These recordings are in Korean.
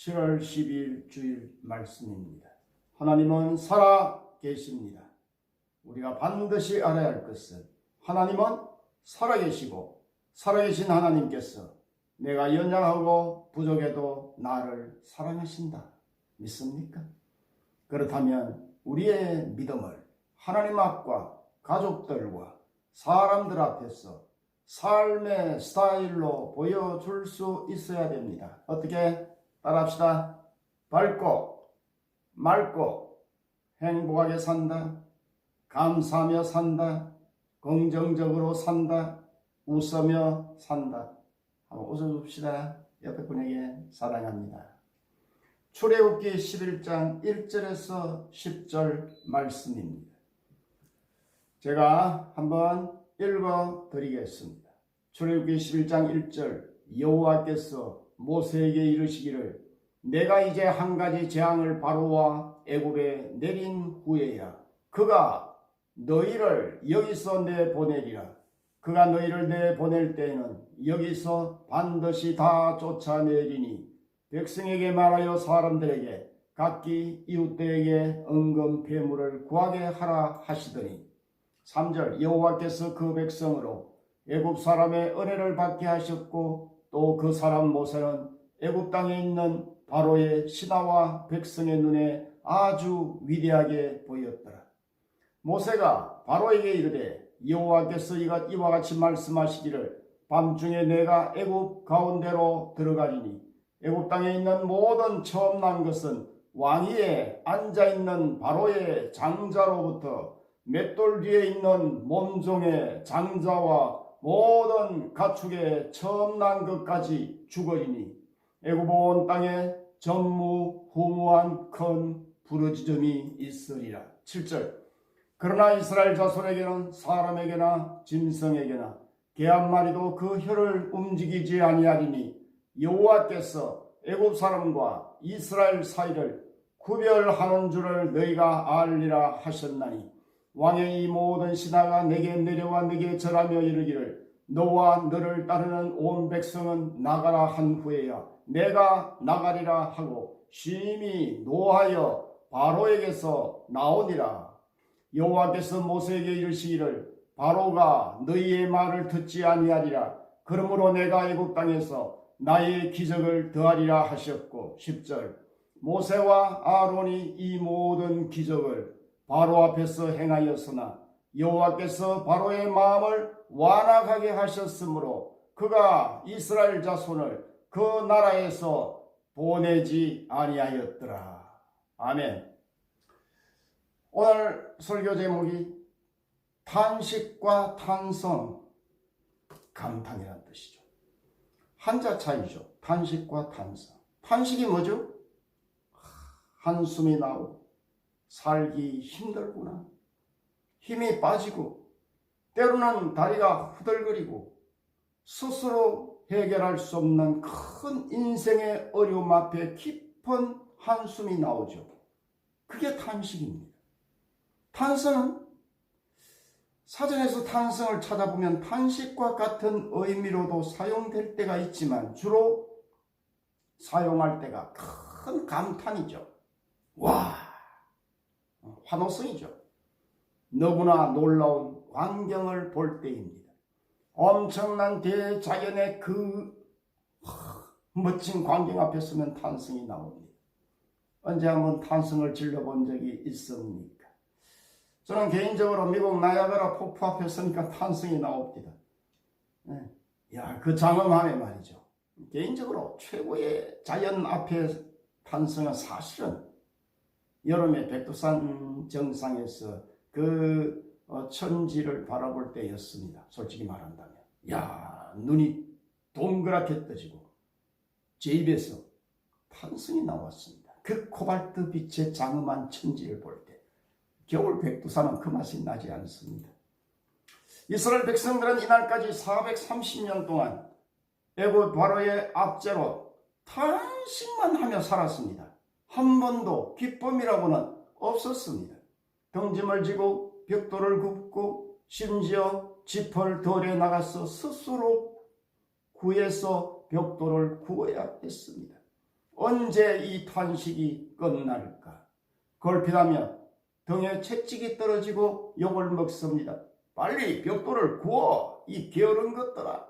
7월 10일 주일 말씀입니다. 하나님은 살아 계십니다. 우리가 반드시 알아야 할 것은 하나님은 살아계시고 살아계신 하나님께서 내가 연약하고 부족해도 나를 사랑하신다. 믿습니까? 그렇다면 우리의 믿음을 하나님 앞과 가족들과 사람들 앞에서 삶의 스타일로 보여줄 수 있어야 됩니다. 어떻게? 따라합시다. 밝고 맑고 행복하게 산다. 감사하며 산다. 긍정적으로 산다. 웃으며 산다. 한번 웃어봅시다. 옆에 분에게 사랑합니다. 출애굽기 11장 1절에서 10절 말씀입니다. 제가 한번 읽어드리겠습니다. 출애굽기 11장 1절 여호와께서 모세에게 이르시기를 내가 이제 한 가지 재앙을 바로와 애굽에 내린 후에야 그가 너희를 여기서 내보내리라. 그가 너희를 내보낼 때에는 여기서 반드시 다 쫓아내리니 백성에게 말하여 사람들에게 각기 이웃들에게 은금 배물을 구하게 하라 하시더니 3절 여호와께서 그 백성으로 애굽 사람의 은혜를 받게 하셨고 또 그 사람 모세는 애굽 땅에 있는 바로의 신하와 백성의 눈에 아주 위대하게 보였더라. 모세가 바로에게 이르되 여호와께서 이와 같이 말씀하시기를 밤중에 내가 애굽 가운데로 들어가리니 애굽 땅에 있는 모든 처음 난 것은 왕위에 앉아있는 바로의 장자로부터 맷돌 뒤에 있는 몸종의 장자와 모든 가축의 처음 난 것까지 죽으리니 애굽 온 땅에 전무후무한 큰 부르짖음이 있으리라. 7절 그러나 이스라엘 자손에게는 사람에게나 짐승에게나 개 한 마리도 그 혀를 움직이지 아니하리니 여호와께서 애굽 사람과 이스라엘 사이를 구별하는 줄을 너희가 알리라 하셨나니 왕의 이 모든 신하가 내게 내려와 내게 절하며 이르기를 너와 너를 따르는 온 백성은 나가라 한 후에야 내가 나가리라 하고 심히 노하여 바로에게서 나오니라. 여호와께서 모세에게 이르시기를 바로가 너희의 말을 듣지 아니하리라. 그러므로 내가 애굽 땅에서 나의 기적을 더하리라 하셨고 10절 모세와 아론이 이 모든 기적을 바로 앞에서 행하였으나 여호와께서 바로의 마음을 완악하게 하셨으므로 그가 이스라엘 자손을 그 나라에서 보내지 아니하였더라. 아멘. 오늘 설교 제목이 탄식과 탄성, 감탄이라는 뜻이죠. 한자 차이죠. 탄식과 탄성. 탄식이 뭐죠? 한숨이 나오고 살기 힘들구나. 힘이 빠지고 때로는 다리가 후들거리고 스스로 해결할 수 없는 큰 인생의 어려움 앞에 깊은 한숨이 나오죠. 그게 탄식입니다. 탄성은 사전에서 탄성을 찾아보면 탄식과 같은 의미로도 사용될 때가 있지만 주로 사용할 때가 큰 감탄이죠. 와! 환호성이죠. 너무나 놀라운 광경을 볼 때입니다. 엄청난 대자연의 그 멋진 광경 앞에 서면 탄성이 나옵니다. 언제 한번 탄성을 질러본 적이 있습니까? 저는 개인적으로 미국 나야가라 폭포 앞에 서니까 탄성이 나옵니다. 그 장엄함에 말이죠. 개인적으로 최고의 자연 앞에 탄성은 사실은 여름에 백두산 정상에서 그 천지를 바라볼 때였습니다. 솔직히 말한다면. 눈이 동그랗게 떠지고 제 입에서 탄성이 나왔습니다. 그 코발트 빛의 장엄한 천지를 볼 때. 겨울 백두산은 그 맛이 나지 않습니다. 이스라엘 백성들은 이날까지 430년 동안 애굽 바로의 압제로 탄식만 하며 살았습니다. 한 번도 기쁨이라고는 없었습니다. 등짐을 지고 벽돌을 굽고 심지어 지퍼를 덜에 나가서 스스로 구해서 벽돌을 구워야 했습니다. 언제 이 탄식이 끝날까? 걸핏하며 등에 채찍이 떨어지고 욕을 먹습니다. 빨리 벽돌을 구워, 이 게으른 것들아.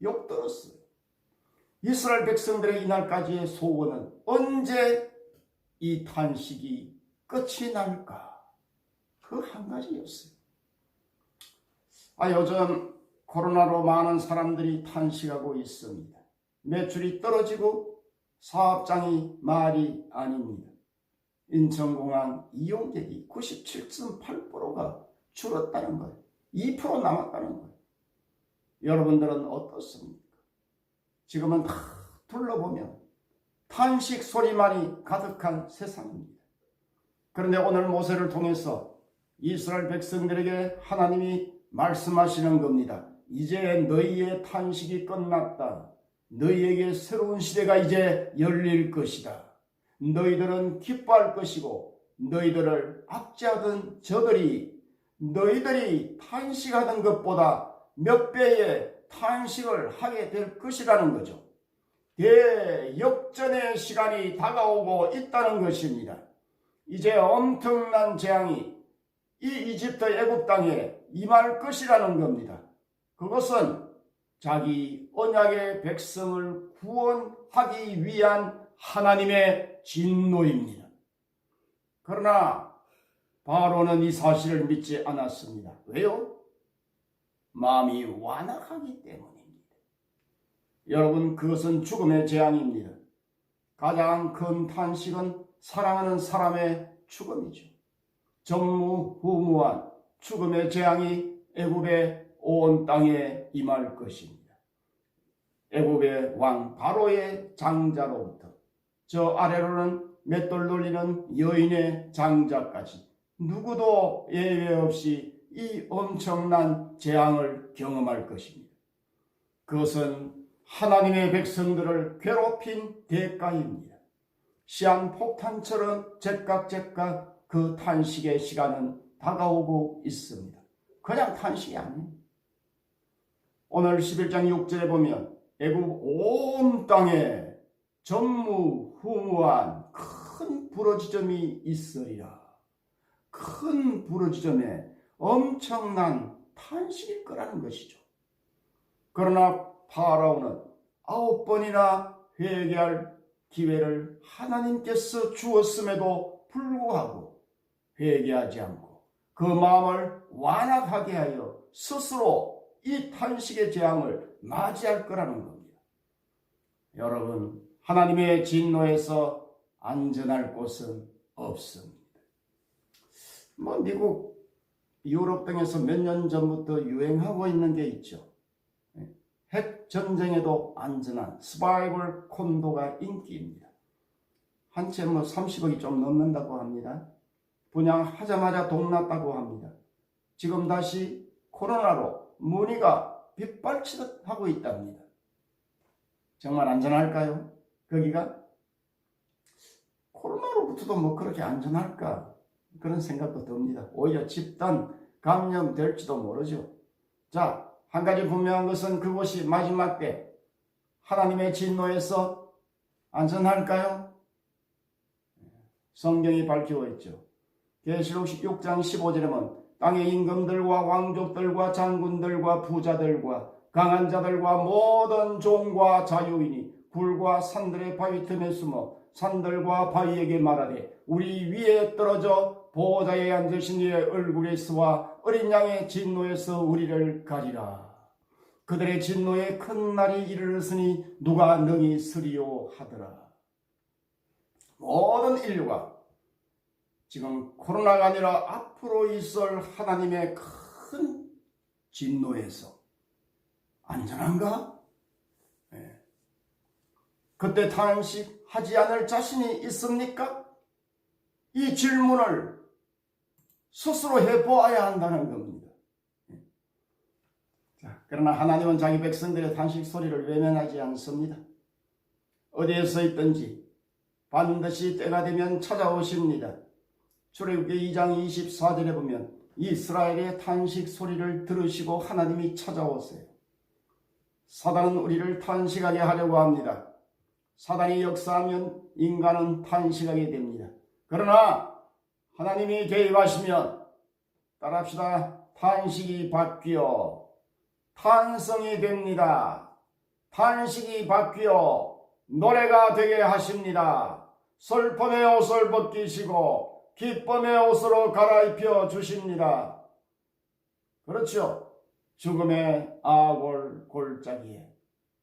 욕 들었어요. 이스라엘 백성들의 이날까지의 소원은 언제 이 탄식이 끝이 날까? 그 한 가지였어요. 요즘 코로나로 많은 사람들이 탄식하고 있습니다. 매출이 떨어지고 사업장이 말이 아닙니다. 인천공항 이용객이 97.8%가 줄었다는 거예요. 2% 남았다는 거예요. 여러분들은 어떻습니까? 지금은 다 둘러보면 탄식 소리만이 가득한 세상입니다. 그런데 오늘 모세를 통해서 이스라엘 백성들에게 하나님이 말씀하시는 겁니다. 이제 너희의 탄식이 끝났다. 너희에게 새로운 시대가 이제 열릴 것이다. 너희들은 기뻐할 것이고 너희들을 압제하던 저들이 너희들이 탄식하던 것보다 몇 배의 탄식을 하게 될 것이라는 거죠. 대역전의 시간이 다가오고 있다는 것입니다. 이제 엄청난 재앙이 이 이집트 애굽 땅에 임할 것이라는 겁니다. 그것은 자기 언약의 백성을 구원하기 위한 하나님의 진노입니다. 그러나 바로는 이 사실을 믿지 않았습니다. 왜요? 마음이 완악하기 때문입니다. 여러분, 그것은 죽음의 재앙입니다. 가장 큰 탄식은 사랑하는 사람의 죽음이죠. 전무후무한 죽음의 재앙이 애굽의 온 땅에 임할 것입니다. 애굽의 왕 바로의 장자로부터 저 아래로는 맷돌 돌리는 여인의 장자까지 누구도 예외 없이 이 엄청난 재앙을 경험할 것입니다. 그것은 하나님의 백성들을 괴롭힌 대가입니다. 시한폭탄처럼 제깍제깍 그 탄식의 시간은 다가오고 있습니다. 그냥 탄식이 아니에요. 오늘 11장 6절에 보면 애굽 온 땅에 전무후무한 큰 부러지점이 있으리라. 큰 부러지점에 엄청난 탄식일 거라는 것이죠. 그러나 파라오는 9번이나 회개할 기회를 하나님께서 주었음에도 불구하고 회개하지 않고 그 마음을 완악하게 하여 스스로 이 탄식의 재앙을 맞이할 거라는 겁니다. 여러분, 하나님의 진노에서 안전할 곳은 없습니다. 미국, 유럽 등에서 몇 년 전부터 유행하고 있는 게 있죠. 핵 전쟁에도 안전한 서바이벌 콘도가 인기입니다. 한 채 30억이 좀 넘는다고 합니다. 분양하자마자 돈 났다고 합니다. 지금 다시 코로나로 문의가 빗발치듯 하고 있답니다. 정말 안전할까요? 거기가? 코로나로부터도 그렇게 안전할까? 그런 생각도 듭니다. 오히려 집단 감염될지도 모르죠. 자, 한 가지 분명한 것은 그곳이 마지막 때 하나님의 진노에서 안전할까요? 성경이 밝히고 있죠. 계시록 6장 15절에 보면 땅의 임금들과 왕족들과 장군들과 부자들과 강한 자들과 모든 종과 자유인이 굴과 산들의 바위 틈에 숨어 산들과 바위에게 말하되 우리 위에 떨어져 보호자에 앉으신 이의 얼굴에서와 어린 양의 진노에서 우리를 가리라. 그들의 진노에 큰 날이 이르렀으니 누가 능히 서리요 하더라. 모든 인류가 지금 코로나가 아니라 앞으로 있을 하나님의 큰 진노에서 안전한가? 네. 그때 탄식하지 않을 자신이 있습니까? 이 질문을 스스로 해보아야 한다는 겁니다. 자, 그러나 하나님은 자기 백성들의 탄식 소리를 외면하지 않습니다. 어디에서 있든지 반드시 때가 되면 찾아오십니다. 출애굽기 2장 24절에 보면 이스라엘의 탄식 소리를 들으시고 하나님이 찾아오세요. 사단은 우리를 탄식하게 하려고 합니다. 사단이 역사하면 인간은 탄식하게 됩니다. 그러나 하나님이 개입하시면 따라합시다. 탄식이 바뀌어 탄성이 됩니다. 탄식이 바뀌어 노래가 되게 하십니다. 슬픔의 옷을 벗기시고 기쁨의 옷으로 갈아입혀 주십니다. 그렇죠. 죽음의 악을 골짜기에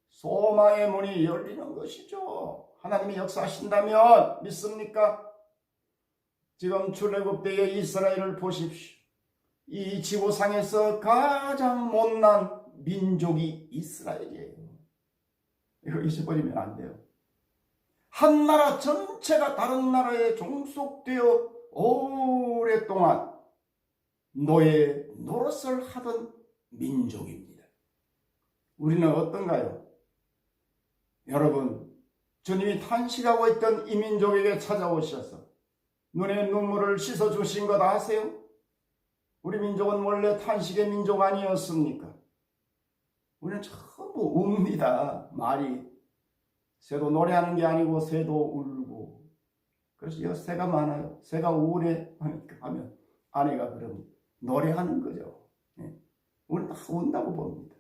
소망의 문이 열리는 것이죠. 하나님이 역사하신다면 믿습니까? 지금 출애굽 때의 이스라엘을 보십시오. 이 지구상에서 가장 못난 민족이 이스라엘이에요. 이거 잊어버리면 안 돼요. 한 나라 전체가 다른 나라에 종속되어 오랫동안 노예 노릇을 하던 민족입니다. 우리는 어떤가요? 여러분, 주님이 탄식하고 있던 이 민족에게 찾아오셔서 눈에 눈물을 씻어주신 것 아세요? 우리 민족은 원래 탄식의 민족 아니었습니까? 우리는 전부 웁니다. 말이 새도 노래하는 게 아니고 새도 울고. 그래서 새가 많아요. 새가 우울해 하면 아내가 그럼 노래하는 거죠. 우리는 다 운다고 봅니다.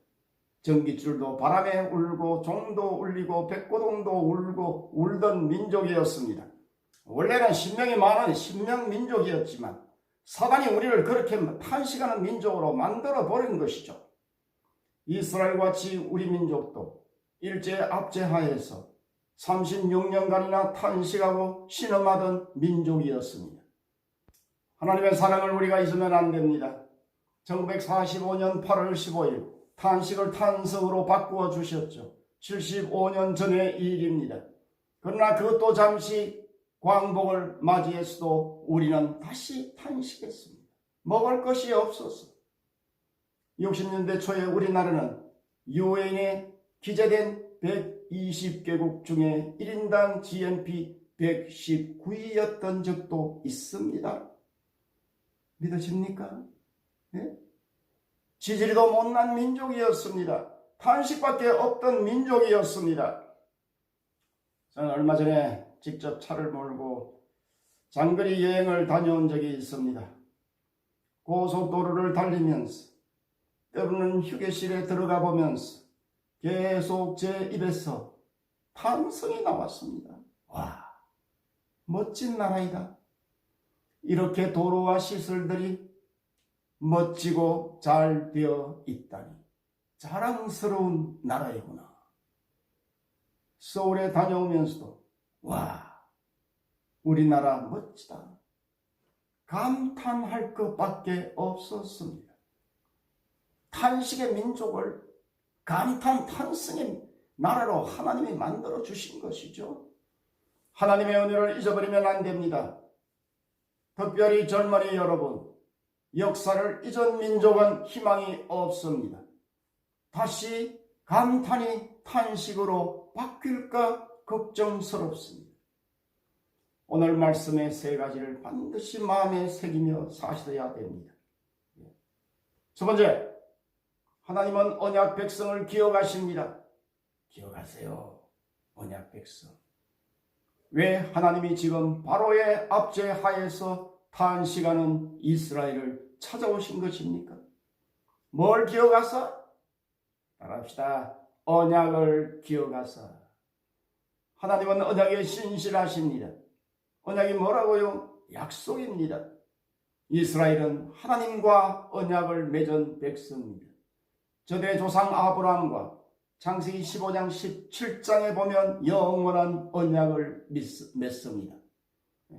전깃줄도 바람에 울고 종도 울리고 백고동도 울고 울던 민족이었습니다. 원래는 신명이 많은 신명 민족이었지만 사단이 우리를 그렇게 탄식하는 민족으로 만들어 버린 것이죠. 이스라엘같이 우리 민족도 일제 압제하에서 36년간이나 탄식하고 신음하던 민족이었습니다. 하나님의 사랑을 우리가 잊으면 안 됩니다. 1945년 8월 15일 탄식을 탄성으로 바꾸어 주셨죠. 75년 전의 일입니다. 그러나 그것도 잠시 광복을 맞이했어도 우리는 다시 탄식했습니다. 먹을 것이 없었어. 60년대 초에 우리나라는 유엔에 기재된 120개국 중에 1인당 GNP 119위였던 적도 있습니다. 믿어집니까? 네? 지지리도 못난 민족이었습니다. 탄식밖에 없던 민족이었습니다. 저는 얼마 전에 직접 차를 몰고 장거리 여행을 다녀온 적이 있습니다. 고속도로를 달리면서 때로는 휴게실에 들어가 보면서 계속 제 입에서 탄성이 나왔습니다. 와, 멋진 나라이다. 이렇게 도로와 시설들이 멋지고 잘 되어 있다니 자랑스러운 나라이구나. 서울에 다녀오면서도 와, 우리나라 멋지다. 감탄할 것밖에 없었습니다. 탄식의 민족을 감탄 탄성의 나라로 하나님이 만들어 주신 것이죠. 하나님의 은혜를 잊어버리면 안 됩니다. 특별히 젊은이 여러분, 역사를 잊은 민족은 희망이 없습니다. 다시 감탄이 탄식으로 바뀔까 걱정스럽습니다. 오늘 말씀의 세 가지를 반드시 마음에 새기며 사셔야 됩니다. 첫 번째, 하나님은 언약 백성을 기억하십니다. 기억하세요. 언약 백성. 왜 하나님이 지금 바로의 압제 하에서 탄식하는 이스라엘을 찾아오신 것입니까? 뭘 기억하사? 따라합시다. 언약을 기억하사. 하나님은 언약에 신실하십니다. 언약이 뭐라고요? 약속입니다. 이스라엘은 하나님과 언약을 맺은 백성입니다. 저들의 조상 아브라함과 창세기 15장 17장에 보면 영원한 언약을 맺습니다.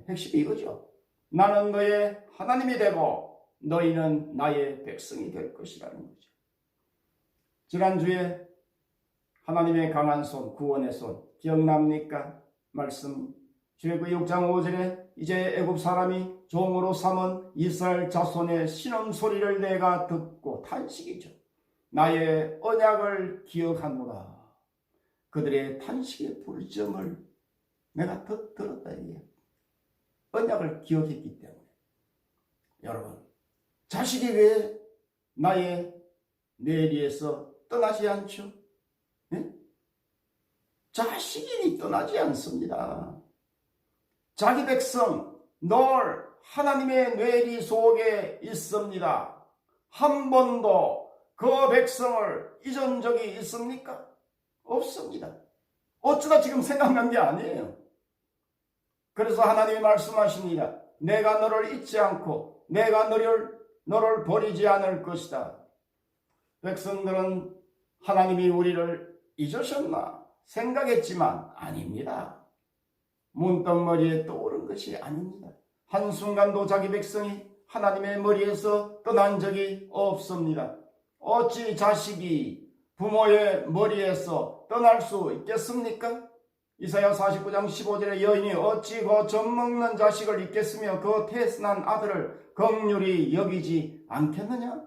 핵심이 이거죠. 나는 너의 하나님이 되고 너희는 나의 백성이 될 것이라는 거죠. 지난주에 하나님의 강한 손, 구원의 손 기억납니까? 말씀 출애굽기 6장 5절에 이제 애굽 사람이 종으로 삼은 이스라엘 자손의 신음 소리를 내가 듣고 탄식이죠. 나의 언약을 기억하노라. 그들의 탄식의 부르짖음을 내가 들었다. 이게 언약을 기억했기 때문에. 여러분, 자식이 왜 나의 내리에서 떠나지 않죠? 네? 자식이 떠나지 않습니다. 자기 백성 늘 하나님의 뇌리 속에 있습니다. 한 번도 그 백성을 잊은 적이 있습니까? 없습니다. 어쩌다 지금 생각난 게 아니에요. 그래서 하나님이 말씀하십니다. 내가 너를 잊지 않고 내가 너를 버리지 않을 것이다. 백성들은 하나님이 우리를 잊으셨나 생각했지만 아닙니다. 문득머리에 떠오른 것이 아닙니다. 한순간도 자기 백성이 하나님의 머리에서 떠난 적이 없습니다. 어찌 자식이 부모의 머리에서 떠날 수 있겠습니까? 이사야 49장 15절에 여인이 어찌 그 젖먹는 자식을 잊겠으며 그 태순한 아들을 긍휼히 여기지 않겠느냐?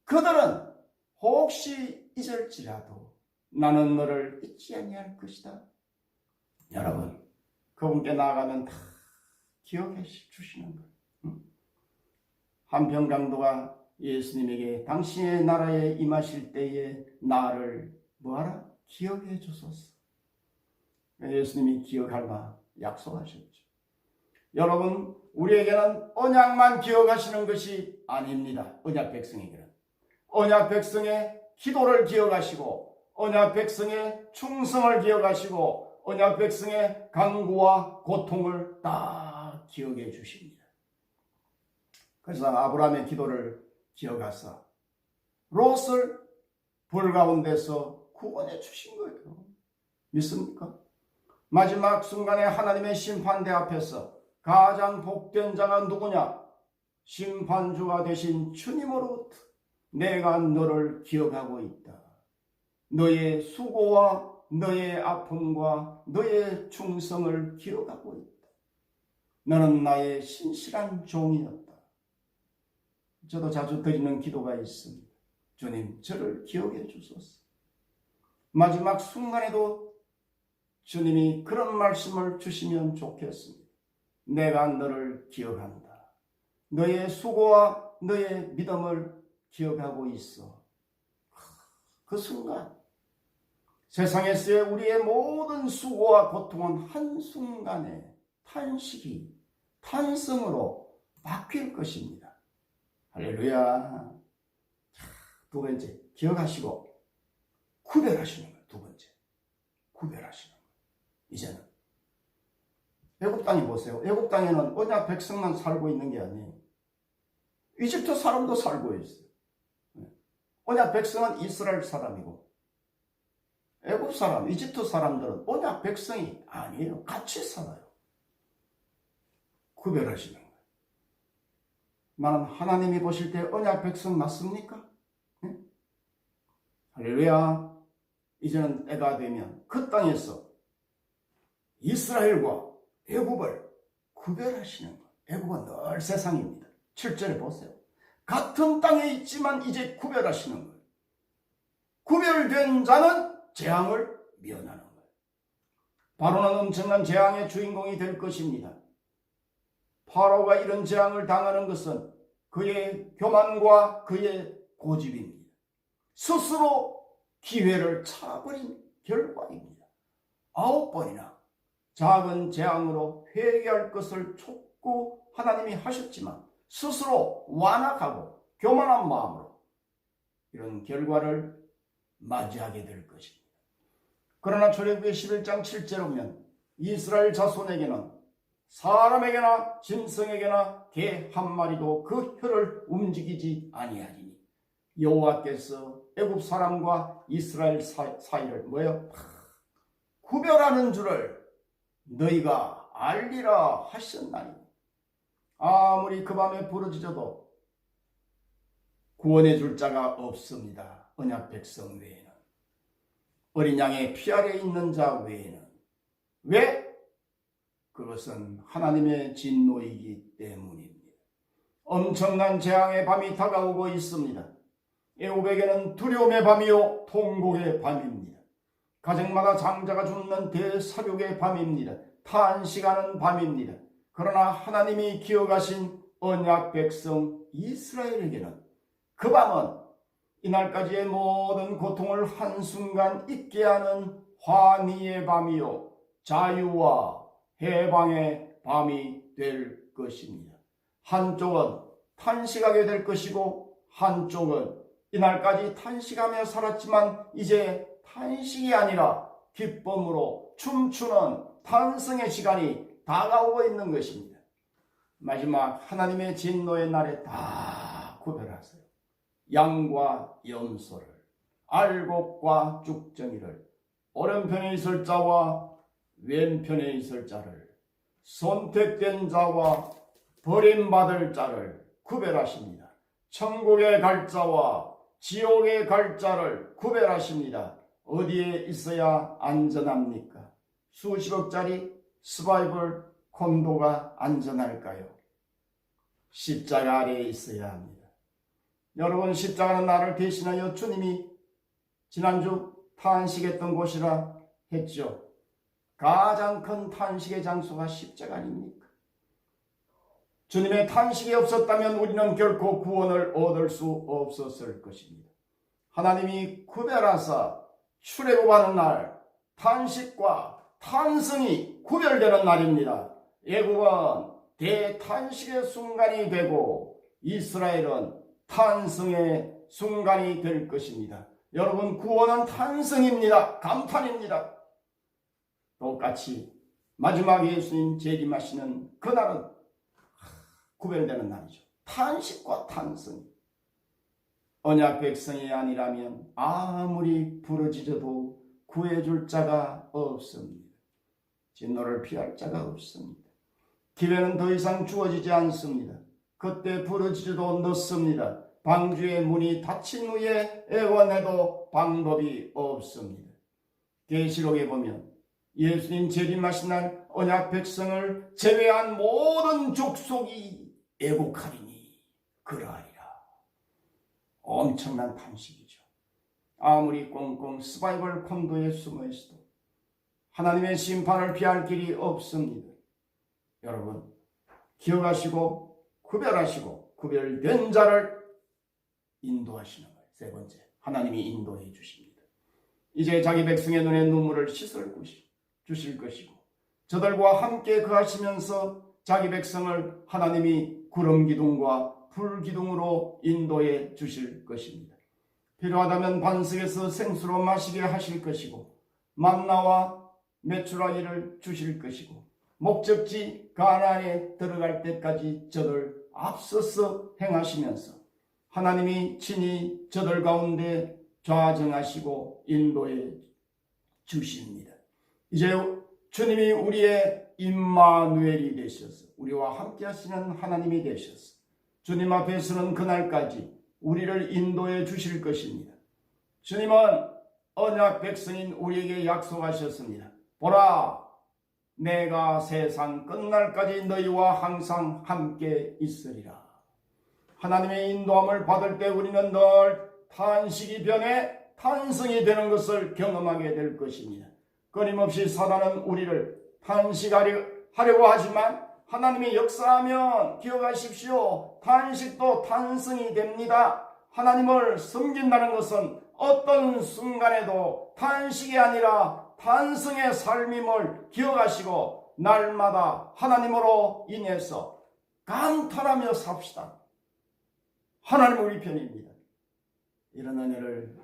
그들은 혹시 잊을지라도 나는 너를 잊지 아니할 것이다. 여러분, 그분께 나아가면 다 기억해 주시는 거예요. 한평강도가 예수님에게 당신의 나라에 임하실 때에 나를 뭐하라? 기억해 주소서. 예수님이 기억할마 약속하셨죠. 여러분, 우리에게는 언약만 기억하시는 것이 아닙니다. 언약 백성에게는. 언약 백성의 기도를 기억하시고 언약 백성의 충성을 기억하시고 언약 백성의 간구와 고통을 다 기억해 주십니다. 그래서 아브라함의 기도를 기억하사 롯을 불 가운데서 구원해 주신 거예요. 믿습니까? 마지막 순간에 하나님의 심판대 앞에서 가장 복된 자가 누구냐? 심판주가 되신 주님으로부터 내가 너를 기억하고 있다. 너의 수고와 너의 아픔과 너의 충성을 기억하고 있다. 너는 나의 신실한 종이었다. 저도 자주 드리는 기도가 있습니다. 주님, 저를 기억해 주소서. 마지막 순간에도 주님이 그런 말씀을 주시면 좋겠습니다. 내가 너를 기억한다. 너의 수고와 너의 믿음을 기억하고 있어. 그 순간 세상에서의 우리의 모든 수고와 고통은 한순간에 탄식이 탄성으로 바뀔 것입니다. 할렐루야. 두 번째, 기억하시고 구별하시는 거예요. 두 번째, 구별하시는 거예요. 이제는 애굽 땅에 보세요. 애굽 땅에는 언약 백성만 살고 있는 게 아니에요. 이집트 사람도 살고 있어요. 언약 백성은 이스라엘 사람이고 애굽 사람, 이집트 사람들은 언약 백성이 아니에요. 같이 살아요. 구별하시는 거예요. 나는 하나님이 보실 때 언약 백성 맞습니까? 네? 할렐루야. 이제는 때가 되면 그 땅에서 이스라엘과 애굽을 구별하시는 거예요. 애굽은 늘 세상입니다. 7절에 보세요. 같은 땅에 있지만 이제 구별하시는 거예요. 구별된 자는 재앙을 면하는 거예요. 바로는 엄청난 재앙의 주인공이 될 것입니다. 파라오가 이런 재앙을 당하는 것은 그의 교만과 그의 고집입니다. 스스로 기회를 차버린 결과입니다. 9번이나 작은 재앙으로 회개할 것을 촉구 하나님이 하셨지만 스스로 완악하고 교만한 마음으로 이런 결과를 맞이하게 될 것입니다. 그러나 출애굽기 11장 7절에 보면 이스라엘 자손에게는 사람에게나 짐승에게나 개 한 마리도 그 혀를 움직이지 아니하리니 여호와께서 애굽 사람과 이스라엘 사이를 뭐예요? 구별하는 줄을 너희가 알리라 하셨나니 아무리 그 밤에 부르짖어도 구원해 줄 자가 없습니다. 언약 백성 외에는. 어린 양의 피 아래 있는 자 외에는. 왜? 그것은 하나님의 진노이기 때문입니다. 엄청난 재앙의 밤이 다가오고 있습니다. 애굽에게는 두려움의 밤이요 통곡의 밤입니다. 가정마다 장자가 죽는 대사륙의 밤입니다. 탄식하는 밤입니다. 그러나 하나님이 기억하신 언약 백성 이스라엘에게는 그 밤은 이날까지의 모든 고통을 한순간 잊게 하는 환희의 밤이요 자유와 해방의 밤이 될 것입니다. 한쪽은 탄식하게 될 것이고 한쪽은 이날까지 탄식하며 살았지만 이제 탄식이 아니라 기쁨으로 춤추는 탄성의 시간이 다가오고 있는 것입니다. 마지막 하나님의 진노의 날에 다 구별하세요. 양과 염소를, 알곡과 쭉정이를, 오른편에 있을 자와 왼편에 있을 자를, 선택된 자와 버림받을 자를 구별하십니다. 천국에 갈 자와 지옥에 갈 자를 구별하십니다. 어디에 있어야 안전합니까? 수십억짜리 서바이벌 콘도가 안전할까요? 십자가 아래에 있어야 합니다. 여러분, 십자가는 나를 대신하여 주님이 지난주 탄식했던 곳이라 했죠. 가장 큰 탄식의 장소가 십자가 아닙니까? 주님의 탄식이 없었다면 우리는 결코 구원을 얻을 수 없었을 것입니다. 하나님이 구별하사 출애굽하는 날, 탄식과 탄성이 구별되는 날입니다. 애굽은 대탄식의 순간이 되고 이스라엘은 탄성의 순간이 될 것입니다. 여러분, 구원은 탄성입니다. 감탄입니다. 똑같이 마지막 예수님 재림하시는 그날은 구별되는 날이죠. 탄식과 탄성. 언약 백성이 아니라면 아무리 부르짖어도 구해줄 자가 없습니다. 진노를 피할 자가 없습니다. 기회는 더 이상 주어지지 않습니다. 그때 부르짖어도 늦습니다. 방주의 문이 닫힌 후에 애원해도 방법이 없습니다. 계시록에 보면 예수님 재림하신 날 언약 백성을 제외한 모든 족속이 애곡하리니 그러하리라. 엄청난 탄식이죠. 아무리 꽁꽁 서바이벌 콘도에 숨어 있어도 하나님의 심판을 피할 길이 없습니다. 여러분, 기억하시고 구별하시고 구별된 자를 인도하시는 거예요. 세 번째, 하나님이 인도해 주십니다. 이제 자기 백성의 눈에 눈물을 주실 것이고 저들과 함께 거하시면서 자기 백성을 하나님이 구름 기둥과 불 기둥으로 인도해 주실 것입니다. 필요하다면 반석에서 생수로 마시게 하실 것이고 만나와 메추라기를 주실 것이고 목적지 가나안에 들어갈 때까지 저들 앞서서 행하시면서 하나님이 친히 저들 가운데 좌정하시고 인도해 주십니다. 이제 주님이 우리의 임마누엘이 되셔서 우리와 함께 하시는 하나님이 되셔서 주님 앞에서는 그날까지 우리를 인도해 주실 것입니다. 주님은 언약 백성인 우리에게 약속하셨습니다. 보라, 내가 세상 끝날까지 너희와 항상 함께 있으리라. 하나님의 인도함을 받을 때 우리는 늘 탄식이 변해 탄성이 되는 것을 경험하게 될 것입니다. 끊임없이 사단은 우리를 탄식하려고 하지만 하나님이 역사하면 기억하십시오. 탄식도 탄성이 됩니다. 하나님을 섬긴다는 것은 어떤 순간에도 탄식이 아니라 탄성의 삶임을 기억하시고 날마다 하나님으로 인해서 감탄하며 삽시다. 하나님 우리 편입니다. 이런 은혜를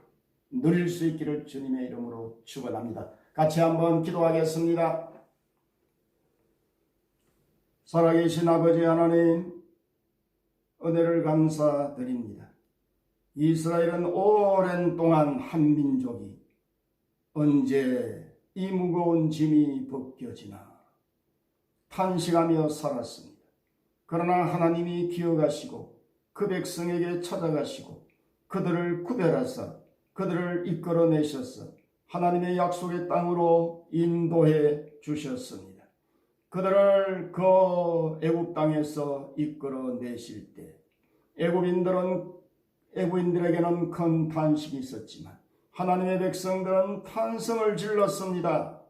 누릴 수 있기를 주님의 이름으로 축원합니다. 같이 한번 기도하겠습니다. 살아계신 아버지 하나님, 은혜를 감사드립니다. 이스라엘은 오랜 동안 한 민족이 언제 이 무거운 짐이 벗겨지나 탄식하며 살았습니다. 그러나 하나님이 기억하시고 그 백성에게 찾아가시고 그들을 구별하사 그들을 이끌어내셔서 하나님의 약속의 땅으로 인도해 주셨습니다. 그들을 그 애굽 땅에서 이끌어내실 때 애굽인들에게는 큰 탄식이 있었지만 하나님의 백성들은 탄성을 질렀습니다.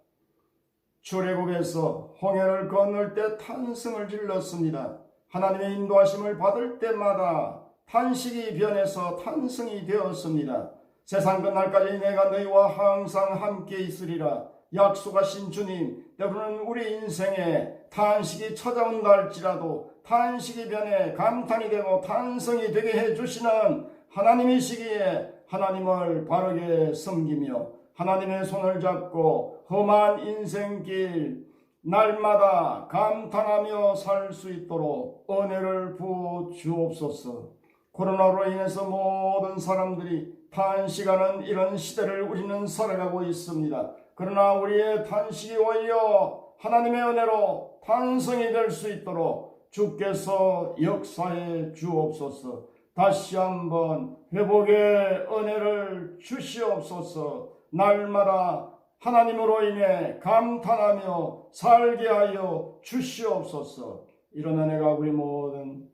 출애굽에서 홍해를 건널 때 탄성을 질렀습니다. 하나님의 인도하심을 받을 때마다 탄식이 변해서 탄성이 되었습니다. 세상 끝날까지 내가 너희와 항상 함께 있으리라 약속하신 주님, 때로는 우리 인생에 탄식이 찾아온다 할지라도 탄식이 변해 감탄이 되고 탄성이 되게 해주시는 하나님이시기에 하나님을 바르게 섬기며 하나님의 손을 잡고 험한 인생길 날마다 감탄하며 살 수 있도록 은혜를 부어 주옵소서. 코로나로 인해서 모든 사람들이 탄식하는 이런 시대를 우리는 살아가고 있습니다. 그러나 우리의 탄식이 오히려 하나님의 은혜로 탄성이 될 수 있도록 주께서 역사해 주옵소서. 다시 한번 회복의 은혜를 주시옵소서. 날마다 하나님으로 인해 감탄하며 살게 하여 주시옵소서. 이런 은혜가 우리 모든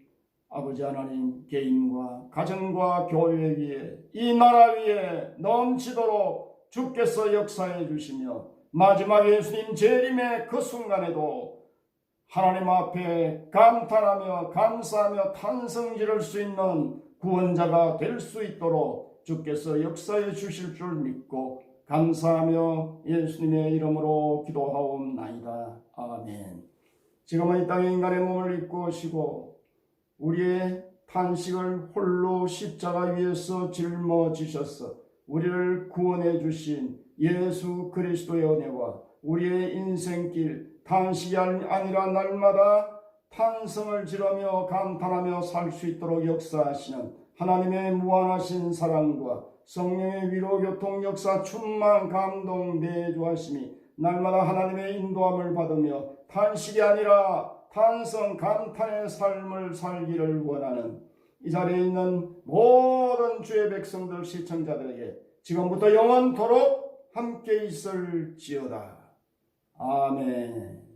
아버지 하나님 개인과 가정과 교회 위에 이 나라 위에 넘치도록 주께서 역사해 주시며 마지막 예수님 재림의 그 순간에도 하나님 앞에 감탄하며 감사하며 탄성 지를 수 있는 구원자가 될 수 있도록 주께서 역사해 주실 줄 믿고 감사하며 예수님의 이름으로 기도하옵나이다. 아멘. 지금은 이 땅에 인간의 몸을 입고 오시고 우리의 탄식을 홀로 십자가 위에서 짊어지셔서 우리를 구원해 주신 예수 그리스도의 은혜와 우리의 인생길 탄식이 아니라 날마다 탄성을 지르며 감탄하며 살 수 있도록 역사하시는 하나님의 무한하신 사랑과 성령의 위로 교통 역사 충만 감동 내주하심이 날마다 하나님의 인도함을 받으며 탄식이 아니라 탄성 감탄의 삶을 살기를 원하는 이 자리에 있는 모든 주의 백성들 시청자들에게 지금부터 영원토록 함께 있을지어다. 아멘.